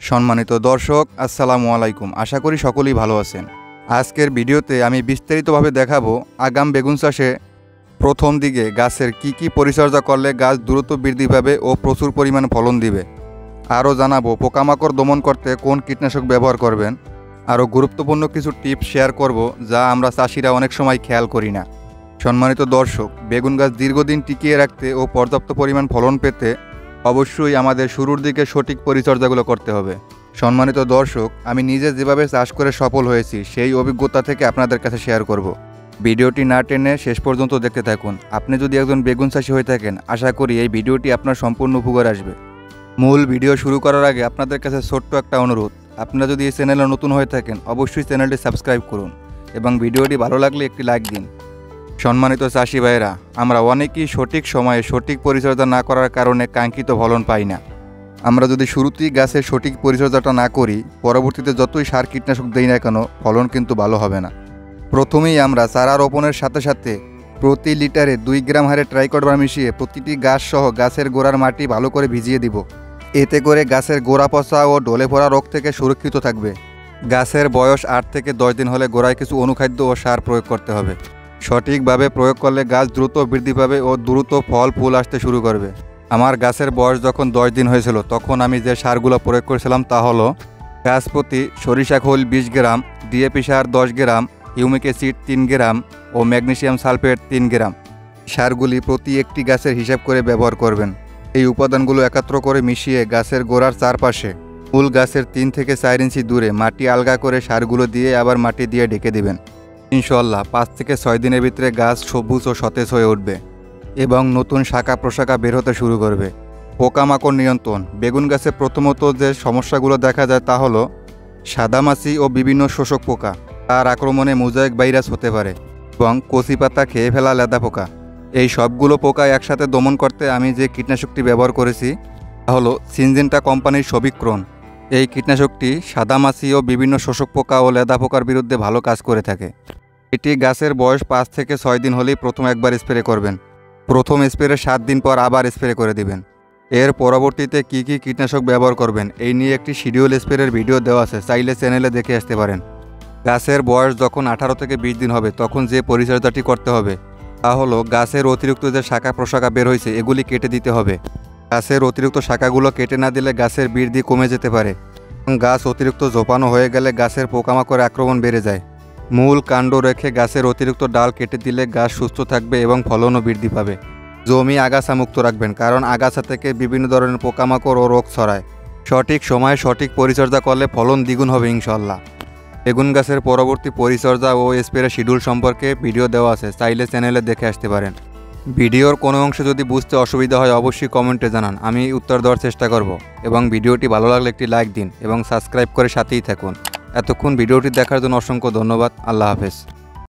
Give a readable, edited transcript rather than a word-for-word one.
সম্মানিত দর্শক আসসালামু আলাইকুম। আশা করি সকলেই ভালো আছেন। আজকের ভিডিওতে আমি বিস্তারিতভাবে দেখাবো আগাম বেগুন চাষে প্রথম দিকে গাছের কি পরিচর্যা করলে গাছ দ্রুত বৃদ্ধি পাবে ও প্রচুর পরিমাণে ফলন দিবে। আরও জানাবো পোকামাকড় দমন করতে কোন কীটনাশক ব্যবহার করবেন। আরও গুরুত্বপূর্ণ কিছু টিপস শেয়ার করব যা আমরা চাষিরা অনেক সময় খেয়াল করি না। সম্মানিত দর্শক, বেগুন গাছ দীর্ঘদিন টিকিয়ে রাখতে ও পর্যাপ্ত পরিমাণ ফলন পেতে অবশ্যই আমাদের শুরুর দিকে সঠিক পরিচর্যাগুলো করতে হবে। সম্মানিত দর্শক, আমি নিজে যেভাবে চাষ করে সফল হয়েছি সেই অভিজ্ঞতা থেকে আপনাদের কাছে শেয়ার করব। ভিডিওটি না টেনে শেষ পর্যন্ত দেখতে থাকুন। আপনি যদি একজন বেগুন চাষি হয়ে থাকেন, আশা করি এই ভিডিওটি আপনার সম্পূর্ণ উপকার আসবে। মূল ভিডিও শুরু করার আগে আপনাদের কাছে ছোট্ট একটা অনুরোধ, আপনারা যদি এই চ্যানেলে নতুন হয়ে থাকেন অবশ্যই চ্যানেলটি সাবস্ক্রাইব করুন এবং ভিডিওটি ভালো লাগলে একটি লাইক দিন। সম্মানিত চাষি ভাইয়েরা, আমরা অনেকেই সঠিক সময়ে সঠিক পরিচর্যা না করার কারণে কাঙ্ক্ষিত ফলন পাই না। আমরা যদি শুরুতেই গাছের সঠিক পরিচর্যাটা না করি, পরবর্তীতে যতই সার কীটনাশক দেই না কেন ফলন কিন্তু ভালো হবে না। প্রথমেই আমরা চারা রোপণের সাথে সাথে প্রতি লিটারে 2 গ্রাম হারে ট্রাইকোডার্মা মিশিয়ে প্রতিটি গাছ সহ গাছের গোড়ার মাটি ভালো করে ভিজিয়ে দিব। এতে করে গাছের গোড়া পচা ও ঢলে পড়া রোগ থেকে সুরক্ষিত থাকবে। গাছের বয়স 8 থেকে 10 দিন হলে গোড়ায় কিছু অনুখাদ্য ও সার প্রয়োগ করতে হবে। সঠিকভাবে প্রয়োগ করলে গাছ দ্রুত বৃদ্ধি পাবে ও দ্রুত ফল ফুল আসতে শুরু করবে। আমার গাছের বয়স যখন 10 দিন হয়েছিল তখন আমি যে সারগুলো প্রয়োগ করেছিলাম তা হলো গাছ প্রতি সরিষা খোল 20 গ্রাম, ডিএপি সার 10 গ্রাম, হিউমিক অ্যাসিড 3 গ্রাম ও ম্যাগনেসিয়াম সালফেট 3 গ্রাম। সারগুলি প্রতি একটি গাছের হিসাব করে ব্যবহার করবেন। এই উপাদানগুলো একত্র করে মিশিয়ে গাছের গোড়ার চারপাশে মূল গাছের 3 থেকে 4 ইঞ্চি দূরে মাটি আলগা করে সারগুলো দিয়ে আবার মাটি দিয়ে ঢেকে দেবেন। ইনশাল্লাহ 5 থেকে 6 দিনের ভিতরে গাছ সবুজ ও সতেজ হয়ে উঠবে এবং নতুন শাখা প্রশাখা বের হতে শুরু করবে। পোকামাকড় নিয়ন্ত্রণ। বেগুন গাছে প্রথমত যে সমস্যাগুলো দেখা যায় তা হলো সাদামাছি ও বিভিন্ন শোষক পোকা। তার আক্রমণে মোজাইক ভাইরাস হতে পারে এবং কচি পাতা খেয়ে ফেলা লেদা পোকা। এই সবগুলো পোকা একসাথে দমন করতে আমি যে কীটনাশকটি ব্যবহার করেছি তা হলো সিনজেন্টা কোম্পানির সবিক্রণ। এই কীটনাশকটি সাদামাছি ও বিভিন্ন শোষক পোকা ও লেদা পোকার বিরুদ্ধে ভালো কাজ করে থাকে। এটি গাছের বয়স 5 থেকে 6 দিন হলেই প্রথম একবার স্প্রে করবেন। প্রথম স্প্রে 7 দিন পর আবার স্প্রে করে দিবেন। এর পরবর্তীতে কি কীটনাশক ব্যবহার করবেন এই নিয়ে একটি শিডিউল স্প্রের ভিডিও দেওয়া আছে, চাইলে চ্যানেলে দেখে আসতে পারেন। গাছের বয়স যখন 18 থেকে 20 দিন হবে তখন যে পরিচর্যাটি করতে হবে তা হলো গাছের অতিরিক্ত যে শাখা প্রশাখা বের হয়েছে এগুলি কেটে দিতে হবে। গাছের অতিরিক্ত শাখাগুলো কেটে না দিলে গাছের বৃদ্ধি কমে যেতে পারে এবং গাছ অতিরিক্ত ঝোপানো হয়ে গেলে গাছের পোকামাকড় আক্রমণ বেড়ে যায়। মূল কাণ্ড রেখে গাছের অতিরিক্ত ডাল কেটে দিলে গাছ সুস্থ থাকবে এবং ফলনও বৃদ্ধি পাবে। জমি আগাছা মুক্ত রাখবেন, কারণ আগাছা থেকে বিভিন্ন ধরনের পোকামাকড় ও রোগ ছড়ায়। সঠিক সময়ে সঠিক পরিচর্যা করলে ফলন দ্বিগুণ হবে ইনশাল্লাহ। বেগুন গাছের পরবর্তী পরিচর্যা ও স্প্রে শিডিউল সম্পর্কে ভিডিও দেওয়া আছে, চাইলে চ্যানেলে দেখে আসতে পারেন। ভিডিওর কোনো অংশ যদি বুঝতে অসুবিধা হয় অবশ্যই কমেন্টে জানান, আমি উত্তর দেওয়ার চেষ্টা করব। এবং ভিডিওটি ভালো লাগলে একটি লাইক দিন এবং সাবস্ক্রাইব করে সাথেই থাকুন। এতক্ষণ ভিডিওটি দেখার জন্য অসংখ্য ধন্যবাদ। আল্লাহ হাফেজ।